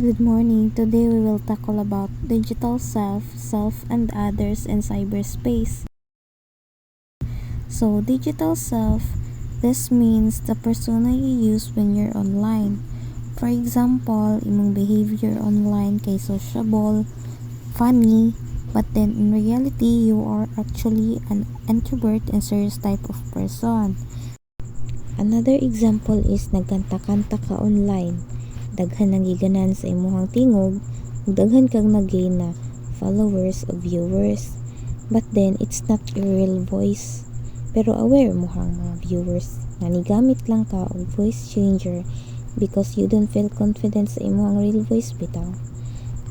Good morning. Today we will tackle about digital self and others in cyberspace. So, digital self, this means the persona you use when you're online. For example, imong behavior online kay sociable, funny, but then in reality, you are actually an introvert and serious type of person. Another example is nagkanta-kanta ka online. Daghan nang giganan sa imuhang tingog, ug daghan kang nag-gain na followers o viewers. But then, it's not your real voice. Pero aware mo hang mga viewers na nigamit lang ka og voice changer because you don't feel confident sa imuhang real voice bitaw.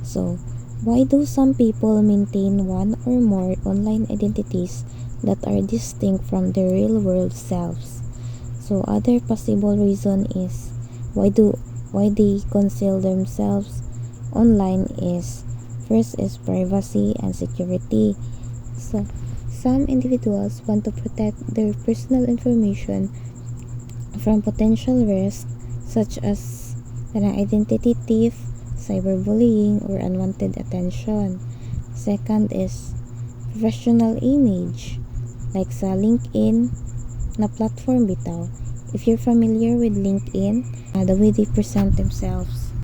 So, why do some people maintain one or more online identities that are distinct from their real world selves? So, other possible reason is why they conceal themselves online is first is privacy and security. So, some individuals want to protect their personal information from potential risks such as identity thief, cyberbullying, or unwanted attention. Second is professional image, like sa LinkedIn na platform bitaw. If you're familiar with LinkedIn, the way they present themselves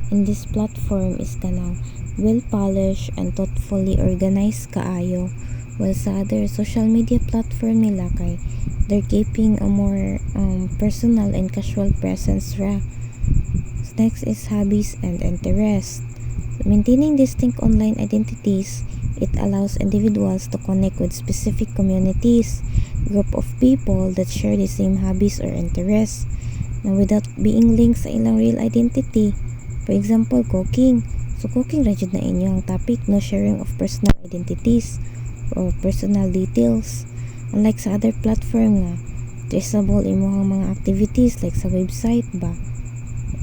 in this platform is kanang well polished and thoughtfully organized kaayo, while sa other social media platform nila kay they're keeping a more personal and casual presence ra. Next is hobbies and interests. Maintaining distinct online identities, it allows individuals to connect with specific communities, group of people that share the same hobbies or interests, na without being linked sa ilang real identity. For example, cooking. So, cooking ra jud na inyong topic, no sharing of personal identities or personal details. Unlike sa other platform nga, traceable imuhang mga activities like sa website ba,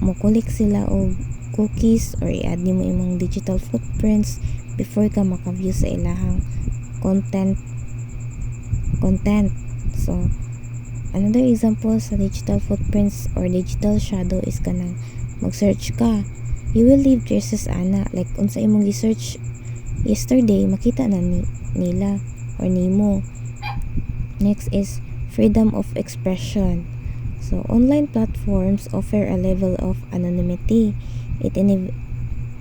mo collect sila og cookies or i-add nimo imong digital footprints before ka maka-view sa ilahang content. So, another example sa digital footprints or digital shadow is kanang mag-search ka. You will leave traces ana, like unsa imong gi-search yesterday, makita na nila or nimo. Next is freedom of expression. So, online platforms offer a level of anonymity. It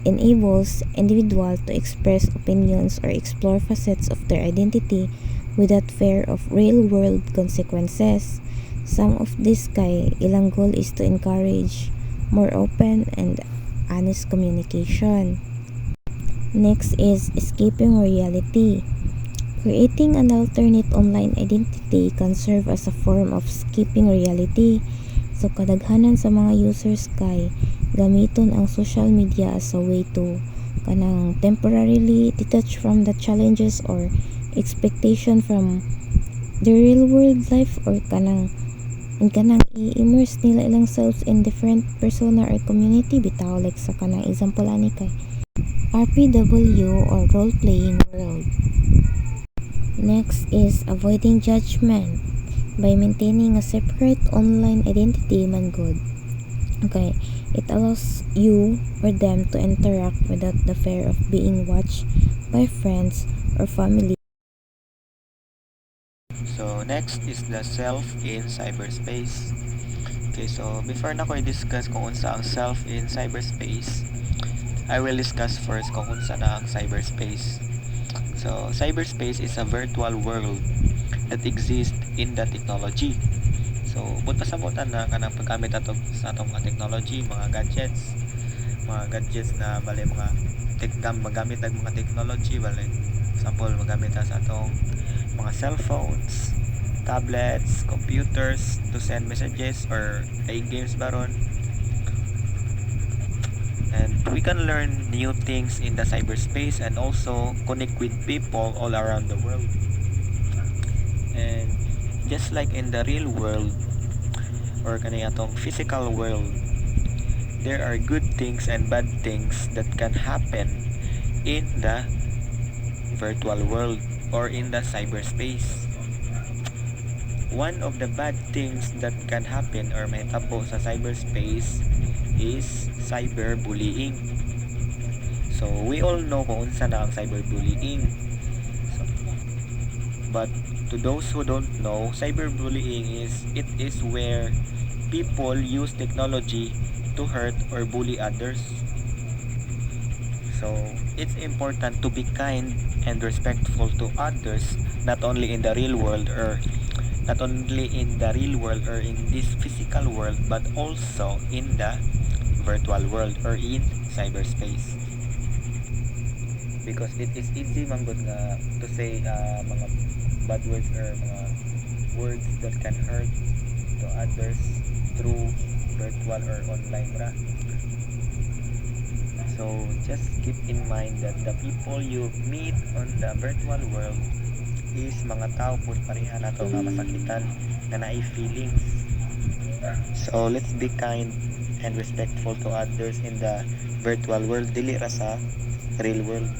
enables individuals to express opinions or explore facets of their identity without fear of real-world consequences. Some of this kay ilang goal is to encourage more open and honest communication. Next is escaping reality. Creating an alternate online identity can serve as a form of escaping reality. So, kadaghanan sa mga users kay gamiton ang social media as a way to kanang temporarily detach from the challenges or expectation from the real world life, or kanang i-immerse nila ilang selves in different persona or community bitaw, like sa kanang example ani kay RPW or role playing world. Next is avoiding judgment. By maintaining a separate online identity man good. Okay, it allows you or them to interact without the fear of being watched by friends or family. So, next is the self in cyberspace. Okay, so before na ko i-discuss kung unsa ang self in cyberspace, I will discuss first kung unsa na ang cyberspace. So, cyberspace is a virtual world that exists in the technology. So, buta sa buta na kanang paggamit ato sa atong mga technology, mga gadgets na bale mga magamit ang mga technology bale. Example, magamit sa atong mga cellphones, tablets, computers to send messages or play games baron. And we can learn new things in the cyberspace and also connect with people all around the world. And just like in the real world or kaniyatong physical world, there are good things and bad things that can happen in the virtual world or in the cyberspace. One of the bad things that can happen or mahitabo sa cyberspace is cyberbullying. So we all know kung unsa na ang cyberbullying. So, but to those who don't know, cyberbullying is where people use technology to hurt or bully others. So it's important to be kind and respectful to others, not only in the real world or in this physical world, but also in the virtual world or in cyberspace. Because it is easy manggod nga to say mga bad words or mga words that can hurt to others through virtual or online ra. So just keep in mind that the people you meet on the virtual world is mga tao pud pareha nato nga masakitan nga naay feelings. So let's be kind and respectful to others in the virtual world, dili ra sa real world,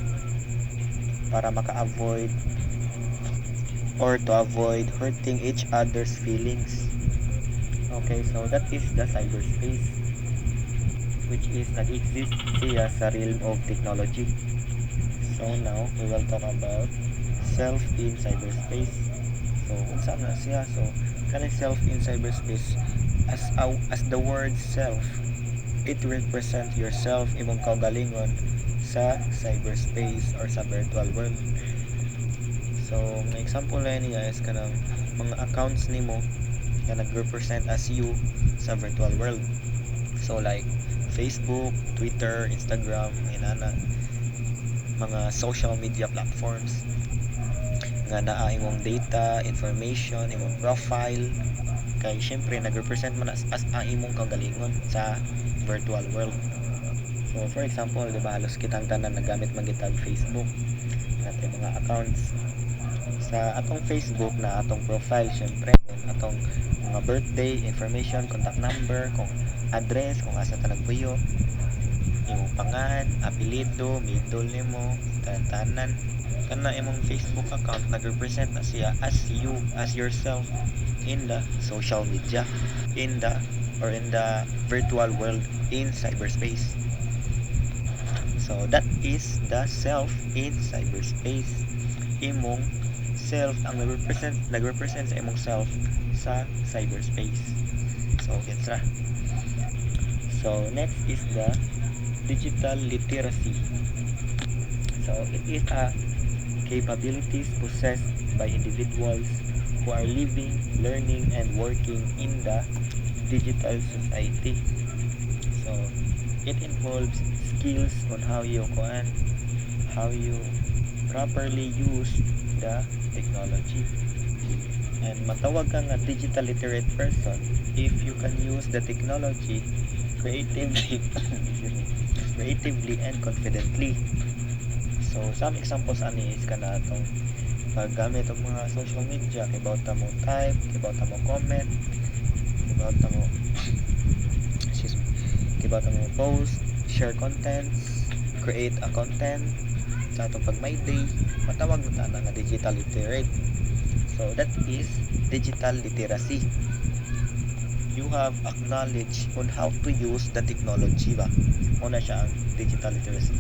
para maka-avoid or to avoid hurting each other's feelings. Okay, so that is the cyberspace, which is nag-exist siya sa realm of technology. So now we will talk about self in cyberspace. So unsa na siya? So kanang self in cyberspace, as the word self, it represent yourself, imong kaugalingon sa cyberspace or sa virtual world. So ang example na niya is kanang mga accounts nimo na nag-represent as you sa virtual world. So like Facebook, Twitter, Instagram, inana mga social media platforms nga naa imong data, information, imong profile, kay syempre nag-represent man as ang imong kaugalingon sa virtual world. So for example, di ba halos kitang tanan nagamit man gitag Facebook, natin mga accounts sa atong Facebook na atong profile, syempre atong mga birthday information, contact number, kung address, kung asa ta nagpuyo, imong pangan, apelyido, middle nimo, tanan kana imong Facebook account nag-represent na siya as you, as yourself in the social media, in the virtual world in cyberspace. So that is the self in cyberspace. Imong self ang nag-represent sa imong self sa cyberspace. So gets ra. So next is the digital literacy. So it is a capabilities possessed by individuals who are living, learning, and working in the digital society. So it involves skills on how you properly use the technology. And matawag kang a digital literate person if you can use the technology creatively and confidently. So some examples ani is kana atong paggamit og mga social media, kay bawta mo type, kay bawta mo comment, kay bawta mo post, share contents, create a content sa atong pag my day, matawag mo ta nga digital literate. So that is digital literacy. You have acknowledged on how to use the technology ba. Una siya ang digital literacy.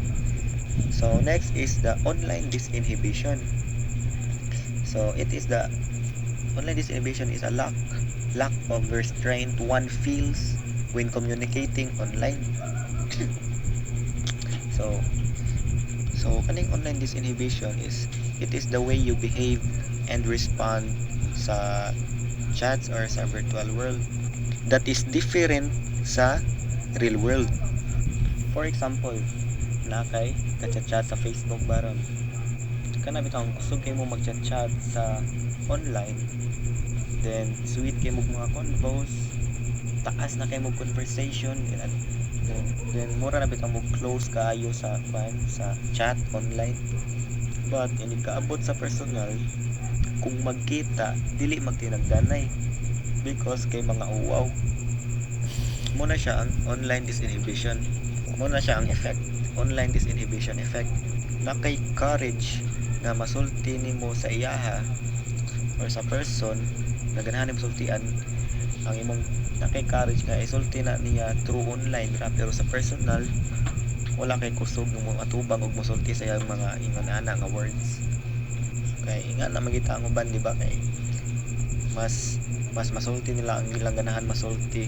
So next is the online disinhibition. So it is the online disinhibition is a lack of restraint one feels when communicating online. so kaning online disinhibition is the way you behave and respond sa chats or sa virtual world that is different sa real world. For example, nakay ka-chat sa Facebook baron, kana bitang kusog kay mo mag-chat sa online, then sweet kay mo mga convos, taas na kay mo conversation, then mura na bitang mo close kaayo sa chat online. But ini kaabot sa personal, kung magkita dili magtinagdanay because kay mga uwaw. Muna siya ang online disinhibition. Muna siya ang effect, online disinhibition effect. Nakay courage na masulti nimo sa iyaha or sa person na ganahan nimo sultian ang imong nakay-courage nga isulti na niya through online ra, pero sa personal wala kay kusog ng mga tubang og mosulti sa iyang mga ingon ana nga words. Kay inga na magita ang uban, di ba, kay mas masulti nila ang ilang ganahan masulti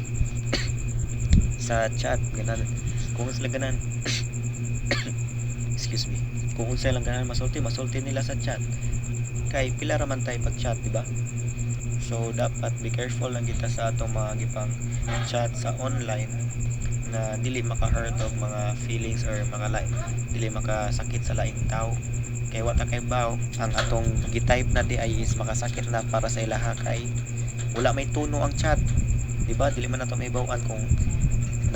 sa chat ganan, kung sila ganan excuse me, kung unsa lang ganahan masulti nila sa chat, kay pila ra man tay pag chat, di ba? So dapat be careful lang kita sa atong mga gipang chat sa online, na dili maka-hurt og mga feelings or mga dili makasakit sa laing tao. Kay wata kay baw ang atong gi-type na di ay is makasakit na para sa ilaha, kay wala may tono ang chat, di ba? Dili man nato may bawan kung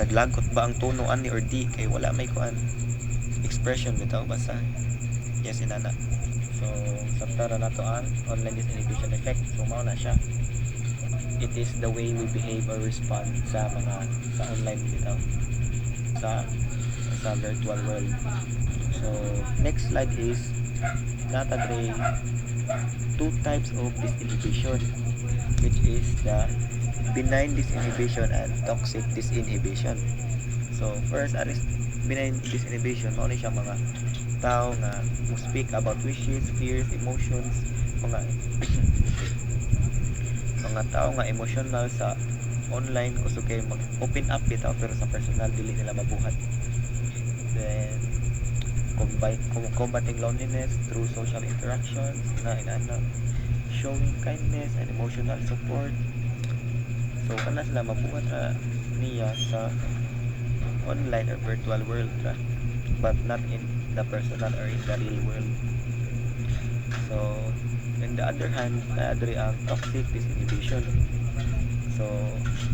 naglagot ba ang tono ani or di, kay wala may kuan expression bitaw basta yes inana. So sabtara nato ang online disinhibition effect. So mao na siya, it is the way we behave or respond sa online bitaw, sa virtual world. So next slide is natagray two types of disinhibition, which is the benign disinhibition and toxic disinhibition. So first, aris benign disinhibition, mao ni siya mga tao nga mo speak about wishes, fears, emotions, mga mga tao nga emotional sa online, kusog kay mag open up bitaw, pero sa personal dili nila mabuhat. Then combating loneliness through social interactions na inana, showing kindness and emotional support. So kana sila mabuhat ra niya sa online or virtual world ra, but not in the personal or in the real world. So on the other hand, adri ang toxic disinhibition. So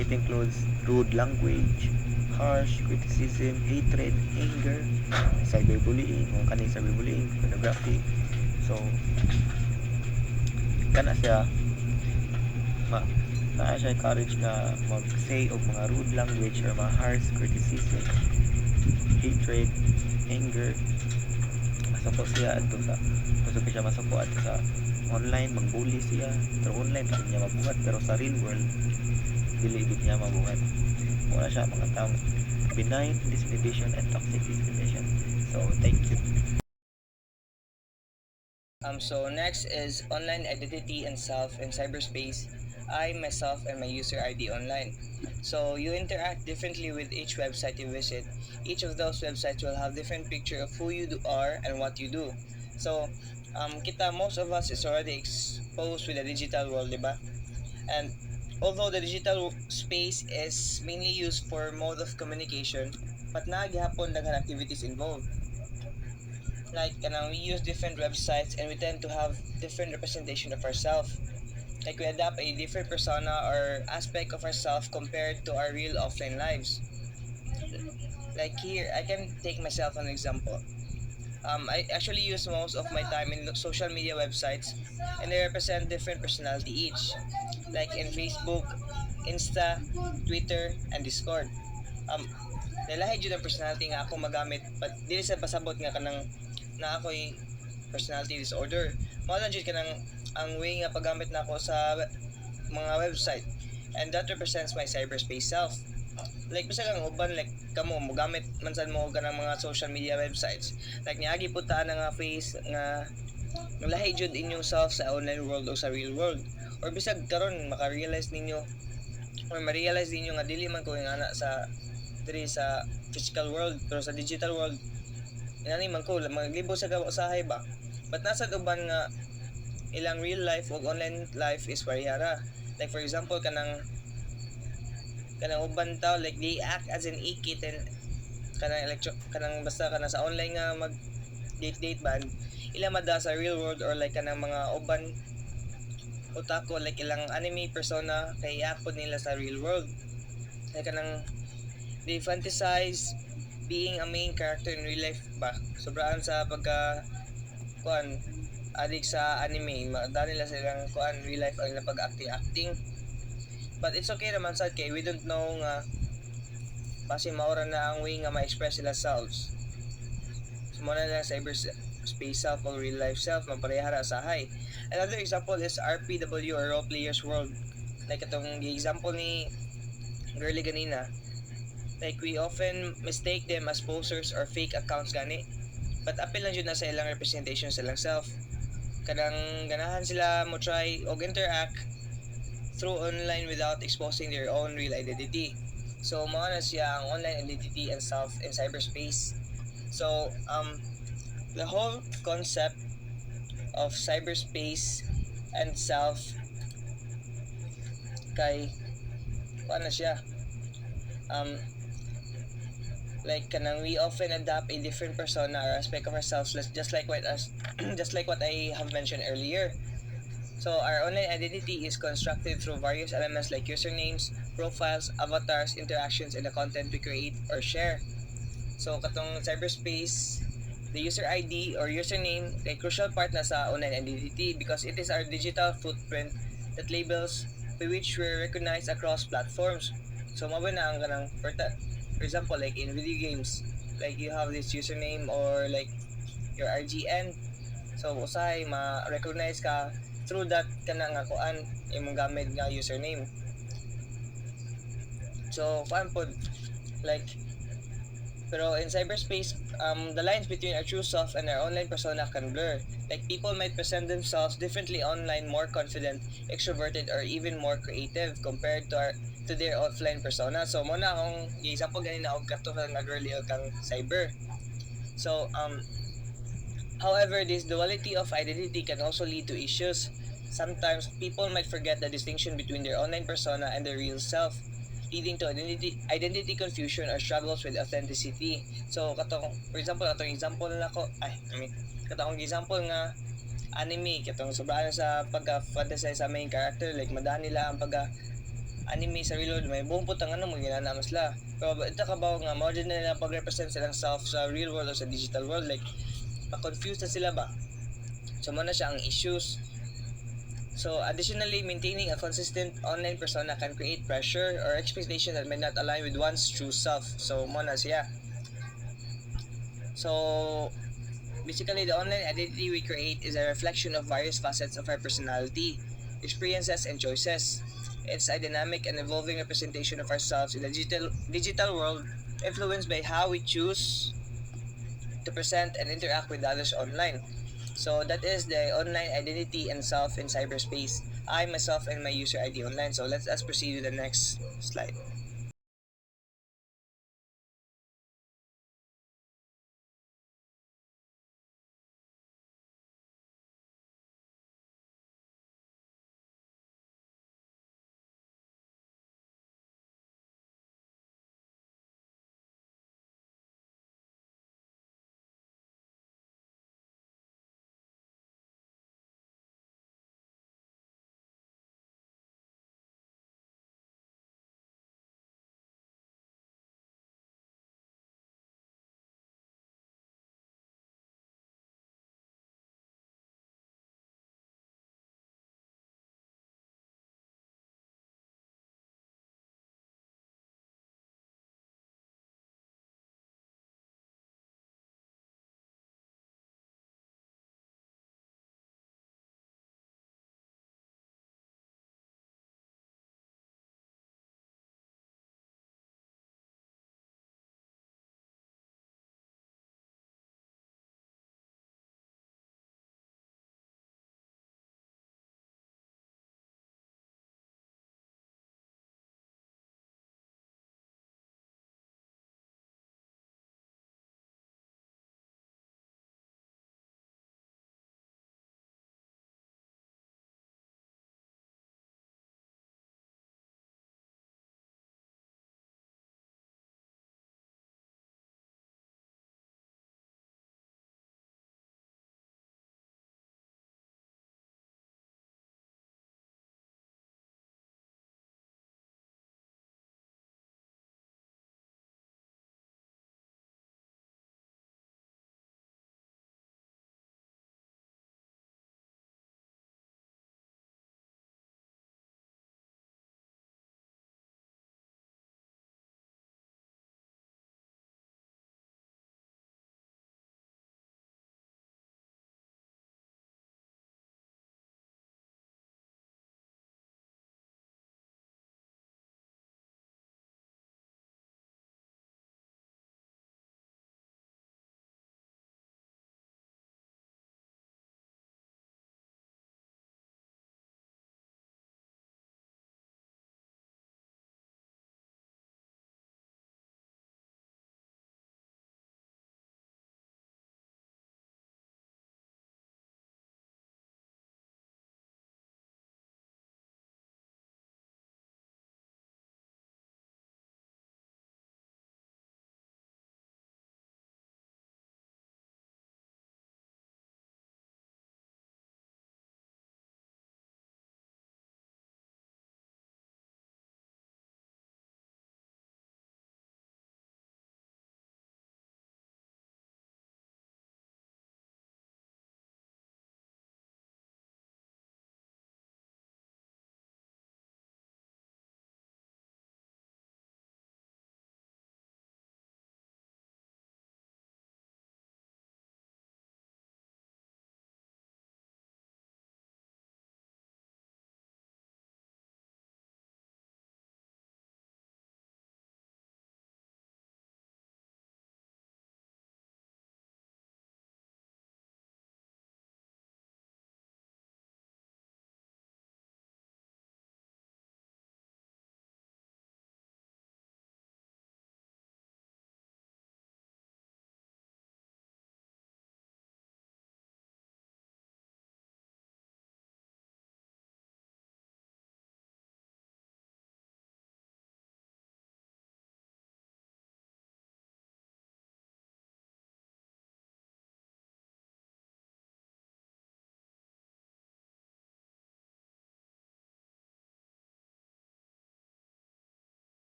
it includes rude language, harsh criticism, hatred, anger, cyberbullying, kung kaning cyberbullying, pornography. So kana siya naa siya courage nga mag-say og mga rude language or mga harsh criticism, hatred, anger. Masuko siya adto sa masuko adto sa online, magbully siya pero online pa niya mabuhat, pero sa real world dili gid niya mabuhat. Wala siya mga taong benign disinhibition and toxic disinhibition. So thank you. So next is online identity and self in cyberspace. I, myself, and my user ID online. So you interact differently with each website you visit. Each of those websites will have different picture of who you are and what you do. So most of us is already exposed with the digital world, diba? And although the digital space is mainly used for mode of communication, but naghihapon daghan activities involved. Like we use different websites and we tend to have different representation of ourselves. Like we adapt a different persona or aspect of ourselves compared to our real offline lives. Like here, I can take myself an example. I actually use most of my time in social media websites, and they represent different personality each. Like in Facebook, Insta, Twitter, and Discord. Um, Nalahi jud ang personality nga ako magamit, but dili sa pasabot nga kanang na ako'y personality disorder. Mao lang jud kanang ang way nga paggamit na ako sa mga website, and that represents my cyberspace self. Like basta kang uban, like kamo mo gamit man sad mo kanang mga social media websites, like niagi putaan nga face nga lahi jud inyong self sa online world o sa real world, or bisag karon maka-realize ninyo or ma-realize ninyo nga dili man ko nga ana sa diri sa physical world, pero sa digital world inani man ko maglibo sa usahay ba. But nasa uban nga ilang real life o online life is parehara. Like for example kanang uban tao, like they act as an ikit and kanang basta kanang sa online nga mag date ban ila mada sa real world, or like kanang mga uban otaku, like ilang anime persona kay act nila sa real world. Like kanang they fantasize being a main character in real life ba. Sobraan sa pagka kuan addict sa anime, dahil nila silang kuan real life ang pag-acting. But it's okay naman sad kay we don't know nga base maura na ang way nga ma-express sila selves. So mo na lang cyberspace self o real life self maparehara sa hay. Another example is RPW or role players world. Like itong example ni girly ganina, like we often mistake them as posters or fake accounts gani. But apil lang jud na sa ilang representation sa ilang self. Kanang ganahan sila mo try og interact through online without exposing their own real identity. So mao na siya ang online identity and self in cyberspace. So the whole concept of cyberspace and self kay paano siya um like kanang we often adapt a different persona or aspect of ourselves just like what us just like what I have mentioned earlier. So our online identity is constructed through various elements like usernames, profiles, avatars, interactions, and the content we create or share. So katong cyberspace, the user ID or username ay crucial part na sa online identity because it is our digital footprint that labels by which we're recognized across platforms. So mao na ang kanang for example like in video games, like you have this username or like your RGN. So usahay ma-recognize ka through that kana nga kuan imong gamit nga username. So kuan pod like pero in cyberspace, the lines between our true self and our online persona can blur. Like people might present themselves differently online, more confident, extroverted, or even more creative compared to their offline persona. So mo na akong example ganina og kato nga girly o kang cyber. So however, this duality of identity can also lead to issues. Sometimes people might forget the distinction between their online persona and their real self, leading to identity confusion or struggles with authenticity. So katong for example katong example nako katong example nga anime katong sobrang sa pagka-fantasize sa main character like madaan nila ang pagka anime sa real world may buong putang ano mo ginana masla. Pero ito ka ba nga modern na nila pag-represent silang self sa real world o sa digital world like pa-confused na sila ba? So mo na siya ang issues. So additionally, maintaining a consistent online persona can create pressure or expectation that may not align with one's true self. So mo na siya. So basically, the online identity we create is a reflection of various facets of our personality, experiences, and choices. It's a dynamic and evolving representation of ourselves in the digital world, influenced by how we choose to present and interact with others online. So that is the online identity and self in cyberspace. I, myself, and my user ID online. So let's proceed to the next slide.